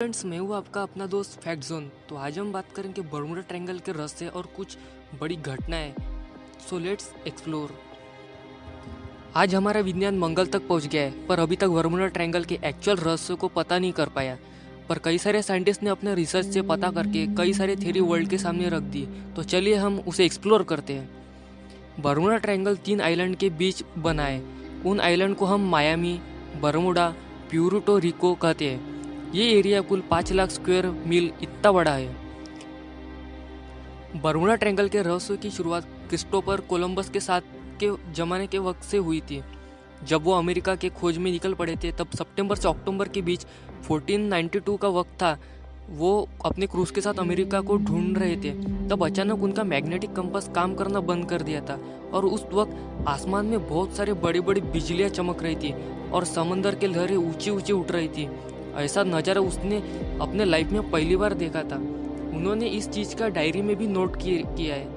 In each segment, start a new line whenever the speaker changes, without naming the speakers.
Friends, मैं हूँ आपका अपना दोस्त फैक्ट जोन। तो आज हम बात करेंगे बर्मुडा ट्रायंगल के रहस्य और कुछ बड़ी घटनाएं। So let's explore. आज हमारा विज्ञान मंगल तक पहुंच गया है, पर अभी तक बर्मुडा ट्रायंगल के एक्चुअल रहस्य को पता नहीं कर पाया। पर कई सारे साइंटिस्ट ने अपने रिसर्च से पता करके कई सारे थ्योरी वर्ल्ड के सामने रख दी। तो चलिए हम उसे एक्सप्लोर करते हैं। बर्मुडा ट्रायंगल 3 आइलैंड के बीच बना है। उन आइलैंड को हम मायामी, बर्मुडा, प्यूर्टो रिको कहते हैं। ये एरिया कुल 5 लाख स्क्वायर मील इतना बड़ा है। बर्मुडा ट्रायंगल के रहस्य की शुरुआत क्रिस्टोफर कोलंबस के साथ के जमाने के वक्त से हुई थी। जब वो अमेरिका के खोज में निकल पड़े थे, तब सितंबर से अक्टूबर के बीच 1492 का वक्त था। वो अपने क्रूज के साथ अमेरिका को ढूंढ रहे थे। तब अचानक उनका मैग्नेटिक कंपास काम करना बंद कर दिया था और उस वक्त आसमान में बहुत सारे बड़ी बड़ी बिजलियां चमक रही थी और समंदर के लहरें ऊंची ऊंची उठ रही थी। ऐसा नज़ारा उसने अपने लाइफ में पहली बार देखा था। उन्होंने इस चीज़ का डायरी में भी नोट किया है।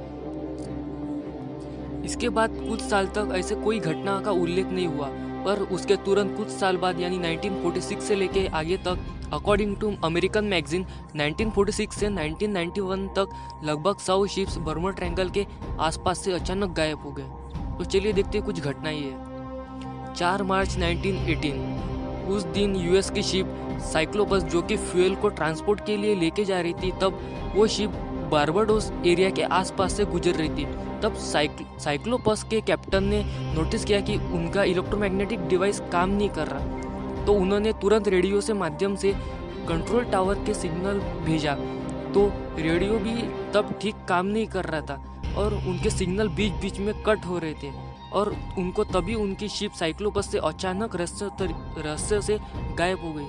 इसके बाद कुछ साल तक ऐसे कोई घटना का उल्लेख नहीं हुआ, पर उसके तुरंत कुछ साल बाद यानी 1946 से लेके आगे तक, अकॉर्डिंग टू अमेरिकन मैगजीन, 1946 से 1991 तक लगभग 100 शिप्स बर्मुडा ट्रायंगल के आसपास से अचानक गायब हो गए। तो चलिए देखते हैं कुछ घटनाएं है। 4 मार्च 1918, उस दिन यूएस की शिप साइक्लोपस, जो कि फ्यूल को ट्रांसपोर्ट के लिए लेके जा रही थी, तब वो शिप बारबाडोस एरिया के आसपास से गुजर रही थी। तब साइक्लोपस के कैप्टन ने नोटिस किया कि उनका इलेक्ट्रोमैग्नेटिक डिवाइस काम नहीं कर रहा। तो उन्होंने तुरंत रेडियो से माध्यम से कंट्रोल टावर के सिग्नल भेजा। तो रेडियो भी तब ठीक काम नहीं कर रहा था और उनके सिग्नल बीच बीच में कट हो रहे थे और उनको तभी उनकी शिप साइक्लोपस से अचानक रहस्य से गायब हो गई।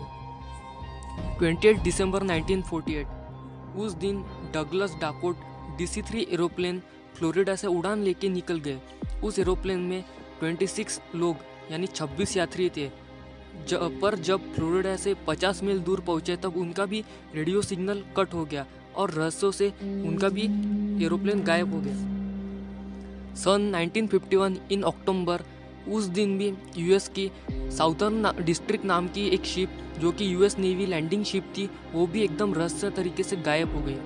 28 दिसंबर 1948, उस दिन Douglas Dakot DC-3 aeroplane Florida से उड़ान लेके निकल गए। उस एरोप्लेन में 26 लोग यानी 26 यात्री थे। पर जब फ्लोरिडा से 50 मील दूर पहुंचे, तब उनका भी रेडियो सिग्नल कट हो गया और रहस्यों से उनका भी एरोप्लेन गायब हो गया। सन 1951 इन अक्टूबर, उस दिन भी यूएस की साउथर्न डिस्ट्रिक्ट नाम की एक शिप, जो कि यूएस नेवी लैंडिंग शिप थी, वो भी एकदम रहस्य तरीके से गायब हो गई।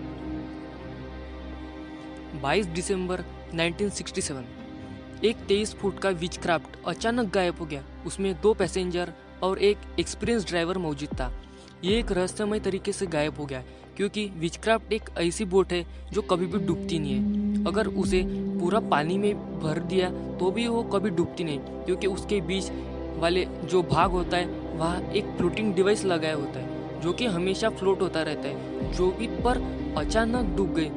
22 दिसंबर 1967, एक 23 फुट का विचक्राफ्ट अचानक गायब हो गया। उसमें 2 पैसेंजर और एक एक्सपीरियंस ड्राइवर मौजूद था। ये एक रहस्यमय तरीके से गायब हो गया क्योंकि विचक्राफ्ट एक ऐसी बोट है जो कभी भी डूबती नहीं है। अगर उसे पूरा पानी में भर दिया तो भी वो कभी डूबती नहीं, क्योंकि उसके बीच वाले जो भाग होता है वहाँ एक फ्लोटिंग डिवाइस लगाया होता है जो कि हमेशा फ्लोट होता रहता है। जो भी पर अचानक डूब गई।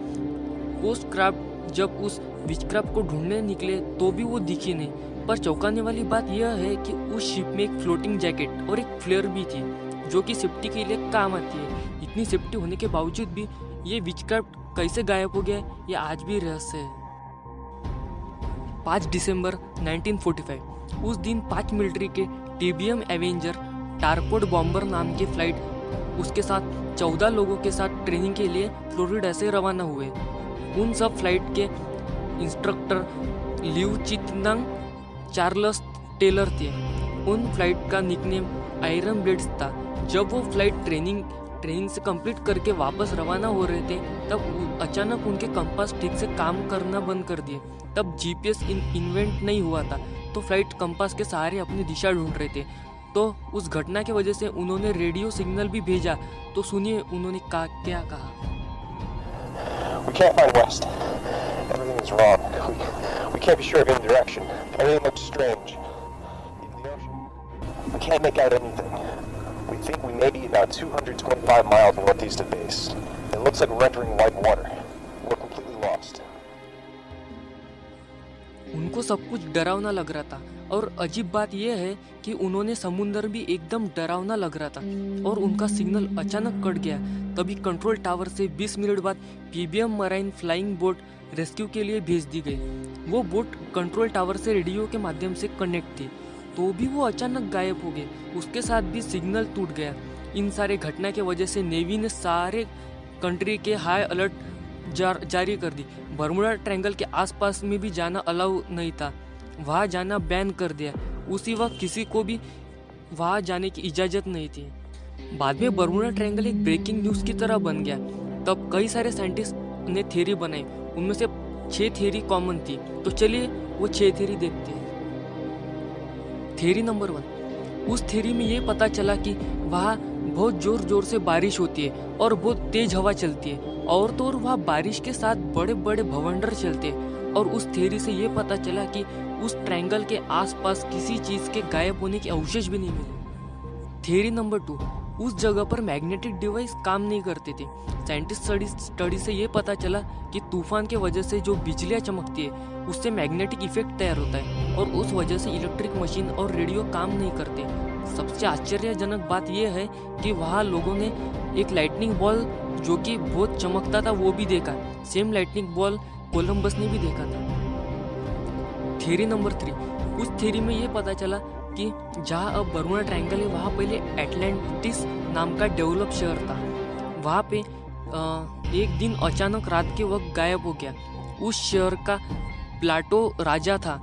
कोस्ट क्राफ्ट जब उस विचक्राफ्ट को ढूंढने निकले तो भी वो दिखी नहीं। पर चौंकाने वाली बात यह है कि उस शिप में एक फ्लोटिंग जैकेट और एक फ्लेयर भी थी, जो कि सेफ्टी के लिए काम आती है। इतनी सेफ्टी होने के बावजूद भी ये विचक्राफ्ट कैसे गायब हो गया, ये आज भी रहस्य है। 5 दिसंबर 1945, उस दिन 5 मिलिट्री के TBM एवेंजर टारकोड बॉम्बर नाम के फ्लाइट उसके साथ 14 लोगों के साथ ट्रेनिंग के लिए फ्लोरिडा से रवाना हुए। उन सब फ्लाइट के इंस्ट्रक्टर लिव चितनांग चार्ल्स टेलर थे। उन फ्लाइट का निकनेम आयरन ब्लेड्स था। जब वो फ्लाइट ट्रेनिंग से कंप्लीट करके वापस रवाना हो रहे थे, तब अचानक उनके कंपास ठीक से काम करना बंद कर दिए। तब GPS इन्वेंट नहीं हुआ था, तो फ्लाइट कंपास के सहारे अपनी दिशा ढूंढ रहे थे। तो उस घटना की वजह से उन्होंने रेडियो सिग्नल भी भेजा। तो सुनिए उन्होंने क्या कहा।
We can't find west. Everything is wrong. We can't be sure of any direction. Everything looks strange. Even the ocean. We can't make out anything. We think we may be about 225 miles northeast of base. It looks like we're entering white water. We're completely lost.
उनको सब कुछ डरावना लग रहा था और अजीब बात यह है कि उन्होंने समुद्र भी एकदम डरावना लग रहा था और उनका सिग्नल अचानक कट गया। तभी कंट्रोल टावर से 20 मिनट बाद PBM marine flying boat rescue के लिए भेज दी गई। वो बोट कंट्रोल टावर से रेडियो के माध्यम से कनेक्ट थी, तो भी वो अचानक गायब हो गए। उसके साथ भी सिग्नल टूट गया। इन सारे घटना की वजह से नेवी ने सारे कंट्री के हाई अलर्ट जारी कर दी। बर्मुडा ट्रायंगल के आसपास में भी जाना अलाउ नहीं था, वहाँ जाना बैन कर दिया। उसी वक्त किसी को भी वहाँ जाने की इजाज़त नहीं थी। बाद में बर्मुडा ट्रायंगल एक ब्रेकिंग न्यूज़ की तरह बन गया। तब कई सारे साइंटिस्ट ने थ्योरी बनाई, उनमें से 6 थ्योरी कॉमन थी। तो चलिए वो 6 थ्योरी देखते हैं। थ्योरी नंबर 1, उस थ्योरी में ये पता चला कि वहाँ बहुत जोर जोर से बारिश होती है और बहुत तेज हवा चलती है, और तो और वहाँ बारिश के साथ बड़े बड़े भवंडर चलते हैं। और उस थ्योरी से ये पता चला कि उस ट्रायंगल के आसपास किसी चीज़ के गायब होने के अवशेष भी नहीं मिले। थ्योरी नंबर 2, उस जगह पर मैग्नेटिक डिवाइस काम नहीं करते थे। साइंटिस्ट स्टडी से ये पता चला कि तूफान के वजह से जो बिजलियाँ चमकती है उससे मैग्नेटिक इफेक्ट तैयार होता है, और उस वजह से इलेक्ट्रिक मशीन और रेडियो काम नहीं करते। सबसे आश्चर्यजनक बात यह है कि वहाँ लोगों ने एक लाइटनिंग बॉल जो कि बहुत चमकता था वो भी देखा। सेम लाइटनिंग बॉल कोलंबस ने भी देखा था। थ्योरी नंबर 3, उस थ्योरी में ये पता चला कि जहाँ अब बर्मुडा ट्रायंगल है वहाँ पहले एटलांटिस नाम का डेवलप शहर था। वहाँ पे एक दिन अचानक रात के वक्त गायब हो गया। उस शहर का प्लाटो राजा था,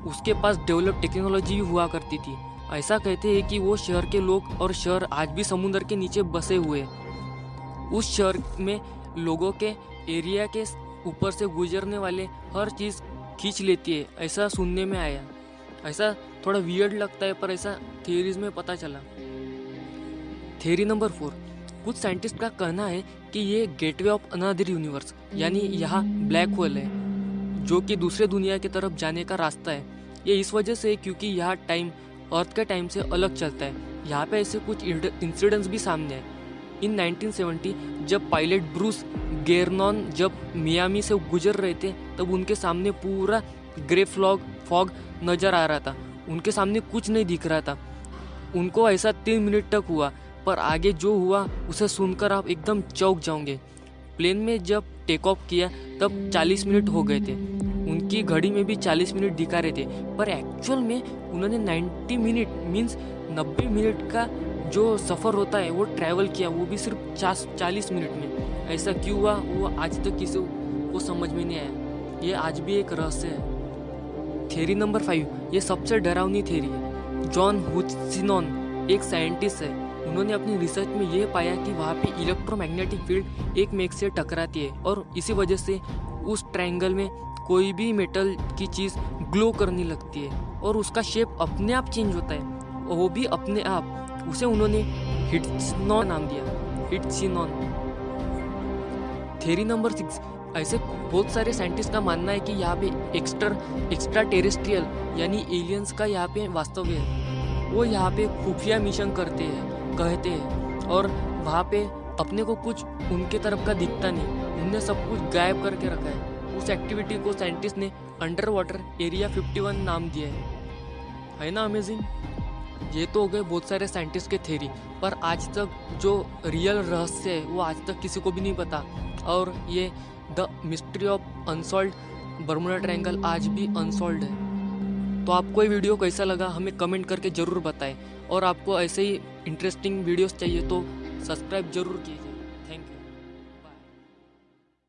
उसके पास डेवलप टेक्नोलॉजी हुआ करती थी। ऐसा कहते हैं कि वो शहर के लोग और शहर आज भी समुद्र के नीचे बसे हुए हैं। उस शहर में लोगों के एरिया के ऊपर से गुजरने वाले हर चीज़ खींच लेती है, ऐसा सुनने में आया। ऐसा थोड़ा वियर्ड लगता है पर ऐसा थियरीज में पता चला। थ्योरी नंबर 4, कुछ साइंटिस्ट का कहना है कि ये गेटवे ऑफ अनदर यूनिवर्स, यानी यहाँ ब्लैक होल है जो कि दूसरे दुनिया की तरफ जाने का रास्ता है। ये इस वजह से क्योंकि यहाँ टाइम अर्थ के टाइम से अलग चलता है। यहाँ पे ऐसे कुछ इंसिडेंट्स भी सामने है। इन 1970 जब पायलट ब्रूस गेरनॉन जब मियामी से गुजर रहे थे तब उनके सामने पूरा ग्रे फॉग नज़र आ रहा था। उनके सामने कुछ नहीं दिख रहा था। उनको ऐसा 3 मिनट तक हुआ, पर आगे जो हुआ उसे सुनकर आप एकदम चौंक जाओगे। प्लेन में जब टेक ऑफ किया तब 40 मिनट हो गए थे। उनकी घड़ी में भी 40 मिनट दिखा रहे थे, पर एक्चुअल में उन्होंने 90 मिनट मीन्स 90 मिनट का जो सफ़र होता है वो ट्रैवल किया, वो भी सिर्फ 40 मिनट में। ऐसा क्यों हुआ वो आज तक किसी को समझ में नहीं आया। ये आज भी एक रहस्य है। थ्योरी नंबर 5, ये सबसे डरावनी थ्योरी है। जॉन हुचिनॉन एक साइंटिस्ट है। उन्होंने अपनी रिसर्च में ये पाया कि वहाँ पे इलेक्ट्रोमैग्नेटिक फील्ड एक में एक से टकराती है और इसी वजह से उस ट्रायंगल में कोई भी मेटल की चीज़ ग्लो करने लगती है और उसका शेप अपने आप चेंज होता है, और वो भी अपने आप। उसे उन्होंने हिट्सिनॉन नाम दिया, हिट्सिनॉन। थ्योरी नंबर 6, ऐसे बहुत सारे साइंटिस्ट का मानना है कि यहाँ पे एक्स्ट्रा टेरेस्ट्रियल यानी एलियंस का यहाँ पे वास्तव्य है। वो यहाँ पे खुफिया मिशन करते हैं कहते हैं, और वहाँ पे अपने को कुछ उनके तरफ का दिखता नहीं। उनने सब कुछ गायब करके रखा है। उस एक्टिविटी को साइंटिस्ट ने अंडर वाटर एरिया 51 नाम दिया है ना अमेजिंग। ये तो हो गए बहुत सारे साइंटिस्ट के थ्योरी, पर आज तक जो रियल रहस्य है वो आज तक किसी को भी नहीं पता। और ये the mystery of unsolved Bermuda triangle आज भी अनसॉल्व्ड है। तो आपको ये वीडियो कैसा लगा हमें कमेंट करके ज़रूर बताएं, और आपको ऐसे ही इंटरेस्टिंग वीडियोस चाहिए तो सब्सक्राइब जरूर कीजिए।